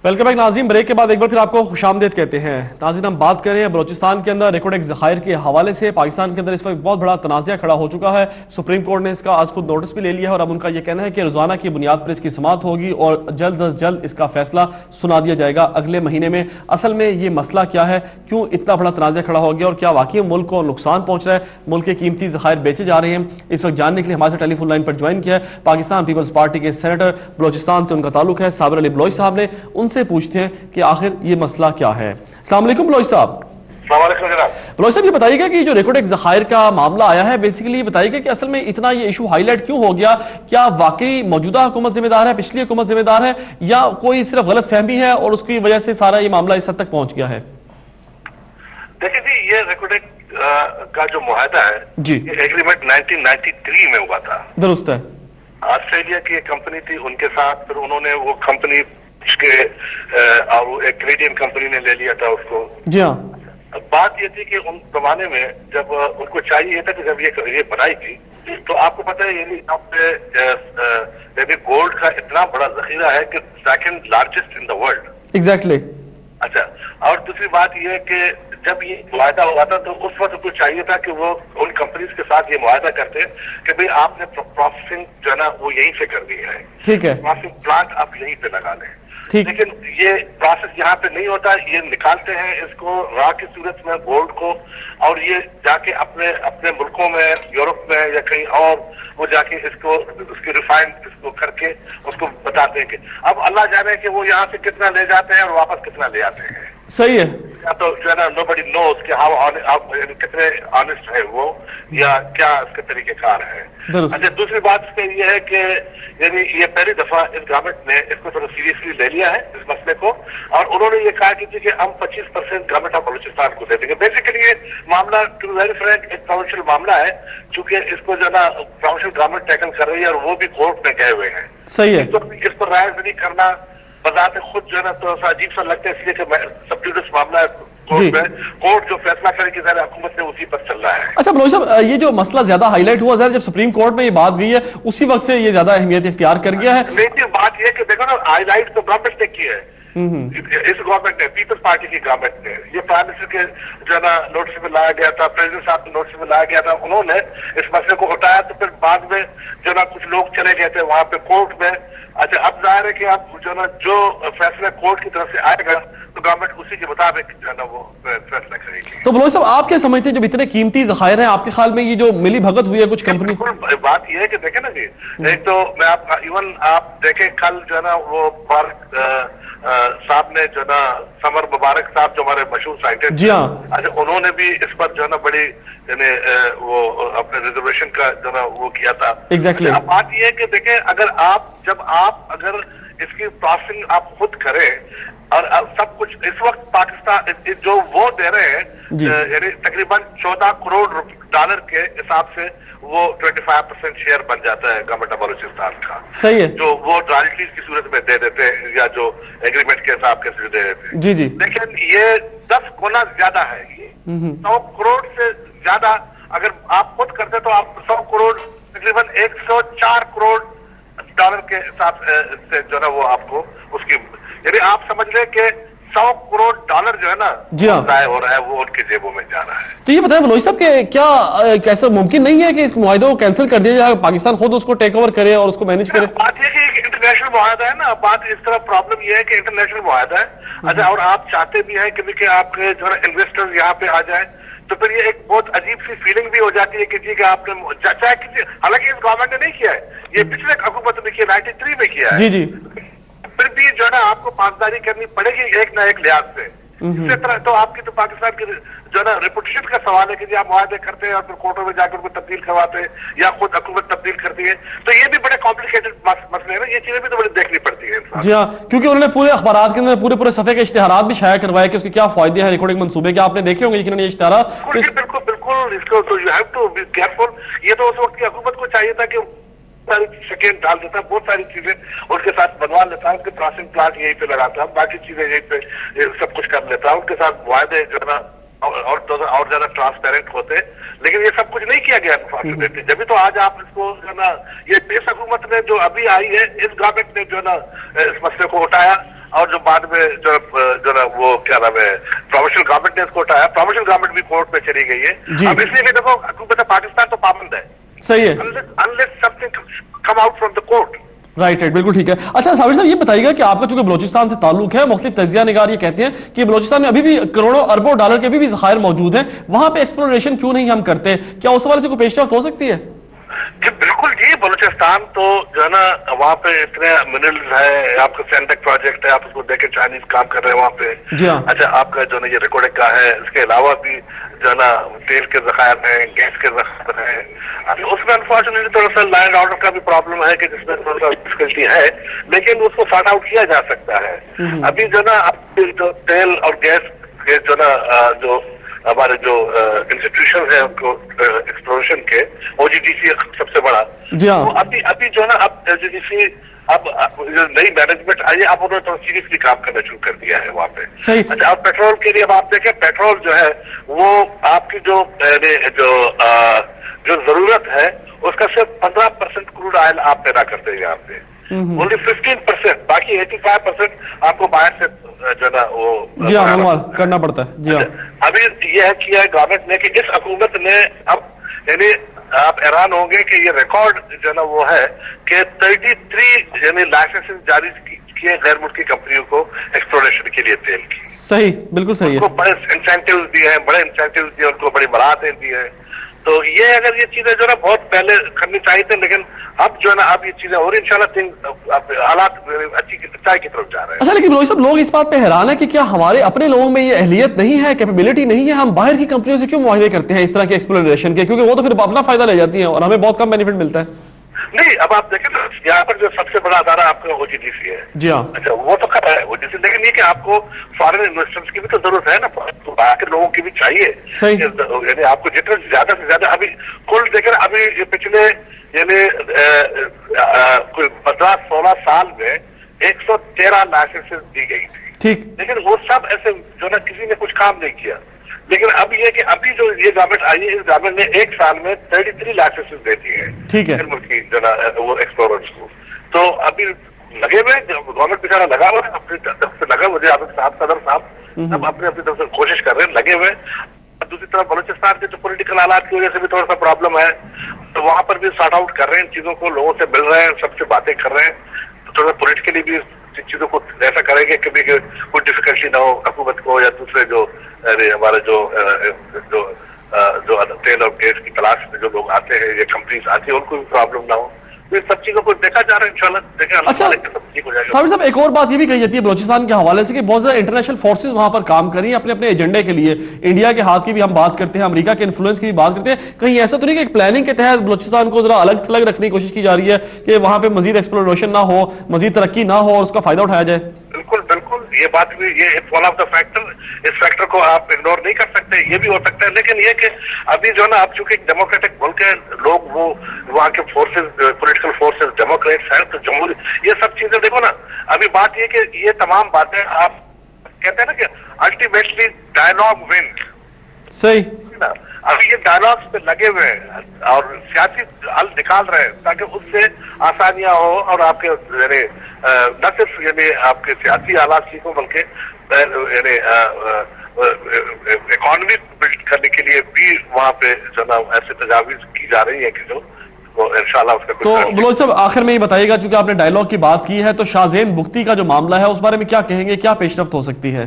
Welcome back नाज़रीन। Break के बाद एक बार फिर आपको खुशामदीद कहते हैं। नाज़रीन, हम बात कर रहे हैं बलोचिस्तान के अंदर रिकॉर्ड ज़खायर के हवाले से। पाकिस्तान के अंदर इस वक्त बहुत बड़ा तनाज़ा खड़ा हो चुका है। सुप्रीम कोर्ट ने इसका आज खुद नोटिस भी ले लिया है और अब उनका यह कहना है कि रोज़ाना की बुनियाद पर इसकी समाअत होगी और जल्द अज जल्द इसका फैसला सुना दिया जाएगा अगले महीने में। असल में ये मसला क्या है, क्यों इतना बड़ा तनाज़ा खड़ा हो गया और क्या वाकई मुल्क को नुकसान पहुँच रहा है, मुल्क के कीमती ज़खायर बेचे जा रहे हैं, इस वक्त जानने के लिए हमारे टेलीफोन लाइन पर ज्वाइन किया है पाकिस्तान पीपल्स पार्टी के सेनेटर, बलोचिस्तान से उनका ताल्लुक है, साबिर अली बलोच साहब ने। उनसे पूछते हैं कि आखिर ये मसला क्या है। अस्सलाम वालेकुम बलोच साहब। बलोच साहब, ये बताइएगा कि जो रिकॉर्ड ज़खायर का मामला आया है, बेसिकली ये बताइएगा कि असल में इतना ये इशू हाईलाइट क्यों हो गया? क्या वाकई मौजूदा हुकूमत जिम्मेदार है, पिछली हुकूमत जिम्मेदार है, या कोई सिर्फ गलत फहमी है और उसकी वजह से सारा ये मामला इस हद तक पहुंच गया है? देखिए जी, ये रिकॉर्ड का जो मुआहदा है जी, ये एग्रीमेंट 1993 में हुआ था। दुरुस्त है। ऑस्ट्रेलिया की एक कंपनी थी, उनके साथ फिर उन्होंने वो कंपनी के और एक कैनेडियन कंपनी ने ले लिया था उसको। जी हाँ। बात ये थी कि उन जमाने में जब उनको चाहिए था कि जब ये बनाई थी, तो आपको पता है ये गोल्ड का इतना बड़ा जखीरा है कि second largest in the world. Exactly. अच्छा, और दूसरी बात ये है कि जब ये मुआहदा हुआ था तो उस वक्त उनको चाहिए था कि वो उन कंपनीज के साथ ये मुआहदा करते कि भाई आपने प्रोसेसिंग जो है ना वो यहीं से करनी है, ठीक है, प्रोसेसिंग प्लांट आप यहीं पे लगा लें। लेकिन ये प्रोसेस यहाँ पे नहीं होता, ये निकालते हैं इसको रॉ की सूरत में गोल्ड को, और ये जाके अपने अपने मुल्कों में, यूरोप में या कहीं और वो जाके इसको उसकी रिफाइंड इसको करके उसको बताते हैं कि अब अल्लाह जाने कि वो यहाँ से कितना ले जाते हैं और वापस कितना ले आते हैं। सही है। या तो जो है ना नोबडी नोज कि आप कितने ऑनेस्ट है वो, या क्या इसके तरीकेकार है। अच्छा, दूसरी बात इसके ये है कि यानी ये पहली दफा इस गवर्नमेंट ने इसको थोड़ा सीरियसली ले लिया है इस मसले को, और उन्होंने ये कहा कि हम 25% गवर्नमेंट ऑफ बलूचिस्तान को दे देंगे। बेसिकली ये मामला टू वेरी फ्रैंक एक प्रोविंशियल मामला है, चूंकि इसको जो ना प्रोविंशियल गवर्नमेंट टैकल कर रही है और वो भी कोर्ट में गए हुए हैं। सही है। इस पर राय नहीं करना बजाते खुद जो है ना तो अजीब सा लगता है, इसलिए कि सबजुडिस मामला है कोर्ट में, कोर्ट जो फैसला करेगी ज़रा हुकूमत ने उसी पर चल रहा है। अच्छा बलोच साहब, ये जो मसला ज्यादा हाईलाइट हुआ जब सुप्रीम कोर्ट में ये बात गई है, उसी वक्त से ये ज्यादा अहमियत इख्तियार कर गया है। लेकिन बात ये कि देखो ना, हाईलाइट तो गवर्नमेंट ने की है, इस गवर्नमेंट ने, पीपल्स पार्टी की गवर्नमेंट ने, ये प्राइम मिनिस्टर के जो है ना नोटिस में लाया गया था, प्रेसिडेंट साहब के नोटिस में लाया गया था, उन्होंने इस मसले को उठाया, तो फिर बाद में जो ना कुछ लोग चले गए थे वहां पे कोर्ट में। अच्छा, अब जाहिर है कि आप जो ना जो फैसला कोर्ट की तरफ से आएगा तो गवर्नमेंट उसी के मुताबिक जो है ना वो फैसला करेगी। तो बलोच साहब, आप क्या समझते हैं जब इतने कीमती ज़खायर हैं, आपके ख्याल में ये जो मिली भगत हुई है कुछ कंपनी? बात ये है कि देखे ना जी, एक तो मैं आप इवन आप देखें कल जो है ना वो मुबारक साहब ने जो ना समर मुबारक साहब जो हमारे मशहूर साइंटिस्ट, जी हाँ, अच्छा, उन्होंने भी इस पर जो है ना बड़ी वो अपने रिजर्वेशन का जो ना वो किया था। एग्जैक्टली। अब बात ये है कि देखें, अगर इसकी प्रोसेसिंग आप खुद करें और सब कुछ इस वक्त पाकिस्तान जो वो दे रहे हैं यानी तकरीबन 14 करोड़ डॉलर के हिसाब से वो 25% शेयर बन जाता है गवर्नमेंट ऑफ बलूचिस्तान का। सही है। जो वो रॉयल्टीज की सूरत में दे देते हैं या जो एग्रीमेंट के हिसाब के दे देते हैं। जी जी। लेकिन ये 10 गुना ज्यादा है, ये 100 करोड़ से ज्यादा अगर आप खुद करते तो आप 100 करोड़ तकरीबन 104 करोड़ डॉलर के हिसाब से जो है वो आपको उसकी, यानी आप समझ लें कि 100 करोड़ डॉलर जो है ना ज़ाया हो रहा है, वो उनके जेबों में जा रहा है। तो ये बताएं बलोच साहब कि क्या कैसे मुमकिन नहीं है कि इस मुआहदे को कैंसिल कर दिया जाए, पाकिस्तान खुद उसको टेक ओवर करे और उसको मैनेज करे? बात ये कि इंटरनेशनल मुआहदा है ना, बात इस तरह प्रॉब्लम ये है कि इंटरनेशनल मुआहदा है। अच्छा, और आप चाहते भी हैं कि आपके जो है इन्वेस्टर्स यहाँ पे आ जाए, तो फिर ये एक बहुत अजीब सी फीलिंग भी हो जाती है कि जी का आपने चाहे किसी, हालांकि इस गवर्नमेंट ने नहीं किया है, ये पिछले हुकूमत ने किया, 93 में किया है। जी जी। फिर भी जो है ना आपको पासदारी करनी पड़ेगी एक ना एक लिहाज से। इसी तरह तो आपकी तो पाकिस्तान की जो है ना रेपुटेशन का सवाल है कि आप मुआहदे करते हैं और फिर कोर्टों में जाकर उनको तब्दील करवाते हैं या खुद हुकूमत तब्दील करती है, तो ये भी बड़े कॉम्प्लिकेटेड मसले हैं ना, ये चीजें भी तो बड़ी देखनी पड़ती है। जी हाँ, क्योंकि उन्होंने पूरे अखबारात के अंदर पूरे सफे के इश्तिहारात भी शाया करवाए कि उसके क्या फायदे हैं रिकॉर्डिंग मंसूबे के, आपने देखे होंगे ये इश्तिहारात। बिल्कुल बिल्कुल, इसको तो you have to be careful. ये तो उस वक्त की हुकूमत को चाहिए था कि सारी सेकेंड डाल देता, बहुत सारी चीजें उनके साथ बनवा लेता, उनके प्रोसेसिंग प्लांट यहीं पे लगाता, बाकी चीजें यहीं पे सब कुछ कर लेता, उनके साथ वायदे जो है ना और ज्यादा ट्रांसपेरेंट होते, लेकिन ये सब कुछ नहीं किया गया अनफॉर्चुनेटली। जब तो आज आप इसको जो है ना, ये इस हुकूमत ने जो अभी आई है, इस गवर्नमेंट ने जो है ना इस मसले को उठाया और जो बाद में जो ना वो क्या नाम है प्रोविंशियल गवर्नमेंट ने इसको उठाया, प्रोविंशियल गवर्नमेंट भी कोर्ट में चली गई है। अब इसलिए कि देखो पाकिस्तान तो पाबंद है, सही है, unless something come out from the court. Right, बिल्कुल ठीक है। अच्छा साबिर साहब, ये बताइएगा कि आपका चूंकि बलोचिस्तान से ताल्लुक है, मुख्तलिफ तजिया निगार ये कहते हैं कि बलोचिस्तान में अभी भी करोड़ों अरबों डॉलर के भी ज़खायर मौजूद हैं, वहां पे एक्सप्लोरेशन क्यों नहीं हम करते? क्या उस हवाले से कोई पेशरफ्त हो सकती है? जी बिल्कुल जी, बलूचिस्तान तो जो है ना वहाँ पे इतने मिनरल्स है, आपका सैंडक प्रोजेक्ट है, आप उसको देखें चाइनीज काम कर रहे हैं वहाँ पे। जी हाँ। अच्छा आपका जो ना ये रिकॉर्डिंग का है, इसके अलावा भी जो है ना तेल के ज़खायर हैं, गैस के ज़खायर हैं। उसमें अनफॉर्चुनेटली थोड़ा सा लैंड ऑर्डर का भी प्रॉब्लम है कि जिसमें थोड़ा सा डिफिकल्टी है, लेकिन उसको सॉर्ट आउट किया जा सकता है। अभी जो ना जो तेल और गैस के जो ना जो हमारे जो इंस्टीट्यूशन है उनको एक्सप्लोरेशन के, OGDC सबसे बड़ा, तो अभी जो है ना अब OGDC अब जो नई मैनेजमेंट आई है, अब उन्होंने तो सीरियसली काम करना शुरू कर दिया है वहाँ पे। सही। अच्छा अब पेट्रोल के लिए अब आप देखें, पेट्रोल जो है वो आपकी जो जो जरूरत है उसका सिर्फ 15% क्रूड ऑयल आप पैदा करते हैं यहाँ पे, ओनली 15%, बाकी 85% आपको बाहर से जो ना वो जी हाँ करना पड़ता है। जी हाँ, अभी यह किया है गवर्नमेंट ने कि इस हुकूमत ने अब यानी आप हैरान होंगे कि ये रिकॉर्ड जो ना वो है कि 33 यानी लाइसेंस जारी किए गैर मुल्की कंपनियों को एक्सप्लोरेशन के लिए तेल की। सही, बिल्कुल सही है। उनको बड़े इंसेंटिव दिए हैं, उनको बड़ी बरातें दी हैं। तो ये अगर ये चीजें जो ना बहुत पहले करनी चाहिए थी, लेकिन अब जो है ना अब ये चीजें और इंशाल्लाह हालात अच्छी की तरफ जा रहे हैं। अच्छा लेकिन रोहित साहब, लोग इस बात पे हैरान है कि क्या हमारे अपने लोगों में ये अहलियत नहीं है, कैपेबिलिटी नहीं है, हम बाहर की कंपनियों से क्यों मुआहदे करते हैं इस तरह के एक्सप्लोरेशन के? क्योंकि वो तो फिर अपना फायदा ले जाती है और हमें बहुत कम बेनिफिट मिलता है। नहीं अब आप देखें ना, यहाँ पर जो सबसे बड़ा अदारा आपका OGDC है। जी हाँ। अच्छा वो तो खड़ा है OGDC, लेकिन ये कि आपको फॉरेन इन्वेस्टर्स की भी तो जरूरत है ना, तो बाहर के लोगों की भी चाहिए। सही। यानी आपको जितना ज्यादा से ज्यादा अभी कुल देखें अभी पिछले यानी 15-16 साल में 113 लाइसेंसेस दी गई थी, ठीक, लेकिन वो सब ऐसे जो ना किसी ने कुछ काम नहीं किया। लेकिन अब ये कि अभी जो ये गवर्नमेंट आई है, इस गवर्नमेंट ने एक साल में 33 लाइसेंसेस दे दिए हैं, ठीक है, जो ना वो एक्सप्लोरर्स को। तो अभी लगे हुए गवर्नमेंट बेचारा लगा हुआ है, अपनी तरफ से लगा, मुझे आपके साथ सदर साहब सब अपनी अपनी तरफ से कोशिश कर रहे हैं, लगे हुए। दूसरी तरफ बलूचिस्तान के जो पॉलिटिकल हालात की वजह से भी थोड़ा सा प्रॉब्लम है, तो वहां पर भी सॉर्ट आउट कर रहे हैं चीजों को, लोगों से मिल रहे हैं, सबसे बातें कर रहे हैं, तो थोड़ा पॉलिटिकली भी चीजों को ऐसा करेंगे कि कोई डिफिकल्टी ना हो हुकूमत को या दूसरे जो हमारे जो तेल और गैस की तलाश में जो लोग आते हैं, ये कंपनीज आती है, उनको भी प्रॉब्लम ना हो। तो सब चीजों को देखा जा रहा है इंशाल्लाह, देखें। अच्छा साबिर साहब, एक और बात ये भी कही जाती है बलोचिस्तान के हवाले से कि बहुत ज्यादा इंटरनेशनल फोर्सेस वहां पर काम कर रही हैं अपने अपने एजेंडे के लिए। इंडिया के हाथ की भी हम बात करते हैं, अमेरिका के इन्फ्लुएंस की भी बात करते हैं। कहीं ऐसा तो नहीं कि एक प्लानिंग के तहत बलोचिस्तान को जरा अलग थलग रखने की कोशिश की जा रही है कि वहां पे मजीद एक्सप्लोरेशन ना हो, मजीद तरक्की ना हो और उसका फायदा उठाया जाए? बिल्कुल बिल्कुल, ये बात भी, ये वन ऑफ द फैक्टर, इस फैक्टर को आप इग्नोर नहीं कर सकते, ये भी हो सकता है। लेकिन ये कि अभी जो ना, अब चूंकि डेमोक्रेटिक मुल्क है, लोग वो वहाँ के फोर्सेस, पॉलिटिकल फोर्सेस, डेमोक्रेट्स हैं, तो जमहूरी, ये सब चीजें देखो ना। अभी बात ये कि ये तमाम बातें आप कहते हैं ना कि अल्टीमेटली डायलॉग विन, सही ना। अभी ये डायलॉग्स पे लगे हुए हैं और सियासी हल निकाल रहे हैं ताकि उससे आसानियां हो और आपके यानी न सिर्फ यानी आपके सियासी हालात ठीक हो, बल्कि यानी इकोनॉमी बिल्ड करने के लिए भी वहाँ पे जो ना ऐसे तजावीज की जा रही है कि जो इंशाल्लाह उसका। तो बलोच साहब, आखिर में ये बताइएगा, चूंकि आपने डायलॉग की बात की है, तो शाहजेन बुख्ती का जो मामला है उस बारे में क्या कहेंगे, क्या पेशरफ्त हो सकती है?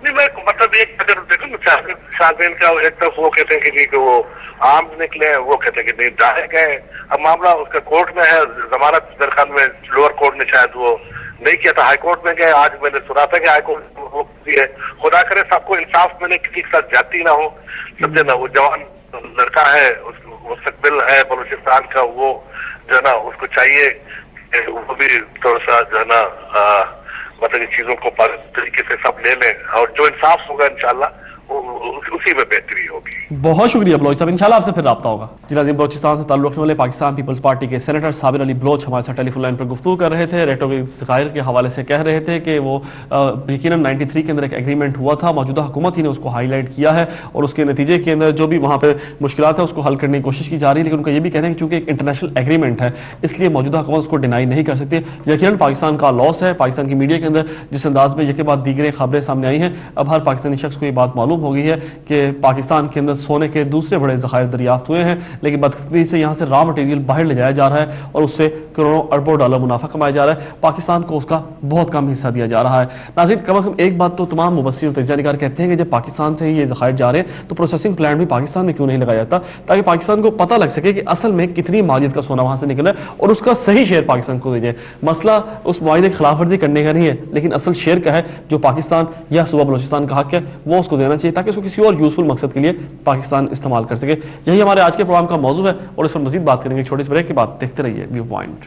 नहीं, मैं मतलब एक अगर देखो ना, शाहजेन का एक तरफ वो कहते हैं कि वो आर्म्स निकले हैं, वो कहते हैं कि नहीं डाले गए। अब मामला उसका कोर्ट में है, जमानत मेरे ख्याल में लोअर कोर्ट ने शायद वो नहीं किया था, हाई कोर्ट में गए। आज मैंने सुना था कि हाई कोर्ट वो है। खुदा करे सबको इंसाफ मिले, किसी के साथ जाती ना हो, समझे ना। वो जवान लड़का है, मुस्तकबिल है बलूचिस्तान का, वो जो है ना उसको चाहिए वो भी थोड़ा सा जो है ना मतलब चीजों को तरीके से सब ले लें और जो इंसाफ होगा इंशाल्लाह उसी में बेहतरी होगी। बहुत शुक्रिया बलोच साहब, इंशाल्लाह आपसे फिर राब्ता होगा। जी नाज़रीन, बलोचिस्तान से ताल्लुक़ रखने वाले पाकिस्तान पीपल्स पार्टी के सेनेटर साबिर अली बलोच हमारे साथ टेलीफोन लाइन पर गुफ्तगू कर रहे थे। रेटोरिक ज़खायर के हवाले से कह रहे थे कि वो यकीनन 93 के अंदर एक एग्रीमेंट हुआ था, मौजूदा हुकूमत ही ने उसको हाईलाइट किया है और उसके नतीजे के अंदर जो भी वहाँ पर मुश्किलात है उसको हल करने की कोशिश की जा रही है। लेकिन उनका ये भी कहना है कि चूँकि एक इंटरनेशनल एग्रीमेंट है इसलिए मौजूदा हुकूमत उसको डिनाई नहीं कर सकती। यकीनन पाकिस्तान का लॉस है। पाकिस्तान की मीडिया के अंदर जिस अंदाज में यके बाद दीगरें खबरें सामने आई हैं, अब हर पाकिस्तानी शख्स को ये बात मालूम हो गई है कि पाकिस्तान के अंदर सोने के दूसरे बड़े ज़खायर दरियाफ्त हुए हैं, लेकिन बदकिस्मती से यहाँ से रॉ मटेरियल बाहर ले जाया जा रहा है और उससे करोड़ों अरबों डॉलर मुनाफा कमाया जा रहा है। पाकिस्तान को उसका बहुत कम हिस्सा दिया जा रहा है। नाज़रीन, कम से कम एक बात तो तमाम मुबस्सिर और तजज़ियातकार कहते हैं कि जब पाकिस्तान से ही ये ज़खायर जा रहे हैं तो प्रोसेसिंग प्लांट भी पाकिस्तान में क्यों नहीं लगाया जाता, ताकि पाकिस्तान को पता लग सके कि असल में कितनी मालियत का सोना वहाँ से निकला है और उसका सही शेयर पाकिस्तान को दे जाए। मसला उस मुआहदे की खिलाफ वर्जी करने का नहीं है, लेकिन असल शेयर का है जो पाकिस्तान या सूबा बलूचिस्तान का हक है वो उसको देना चाहिए ताकि उसको किसी और यूजफुल मकसद के लिए पाकिस्तान इस्तेमाल कर सके। यही हमारे आज के प्रोग्राम का मौजू है और इस पर मजीद बात करेंगे छोटे से ब्रेक के बाद। देखते रहिए व्यू पॉइंट।